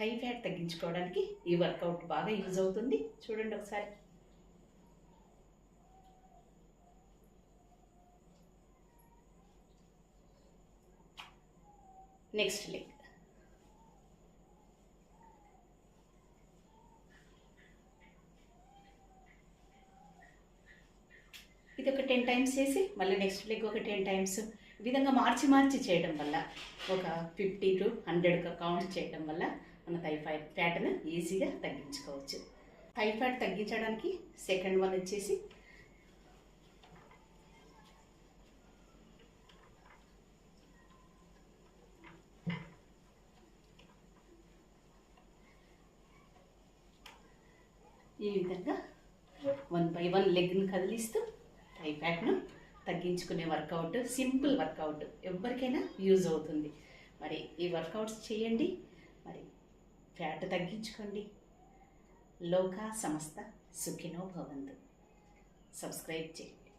Thigh fat తగ్గించుకోవడానికి ఈ work out బాగా యూజ్ అవుతుంది. చూడండి ఒకసారి. Next leg. ఇది ఒక 10 టైమ్స్ చేసి మళ్ళీ నెక్స్ట్ లెగ్ ఒక 10 టైమ్స్, ఈ విధంగా మార్చి మార్చి చేయడం వల్ల ఒక 50 to 100 కౌంట్ చేయడం వల్ల మన థై ఫ్యాట్ను ఈజీగా తగ్గించుకోవచ్చు. థై ఫ్యాట్ తగ్గించడానికి సెకండ్ వన్ వచ్చేసి ఈ విధంగా 1 by 1 లెగ్ని కదిలిస్తూ థై ఫ్యాట్ను తగ్గించుకునే వర్కౌట్, సింపుల్ వర్కౌట్, ఎవరికైనా యూజ్ అవుతుంది. మరి ఈ వర్కౌట్స్ చేయండి, మరి ఫ్యాట్ తగ్గించుకోండి. లోకా సమస్త సుఖినో భవంతు. సబ్స్క్రైబ్ చేయండి.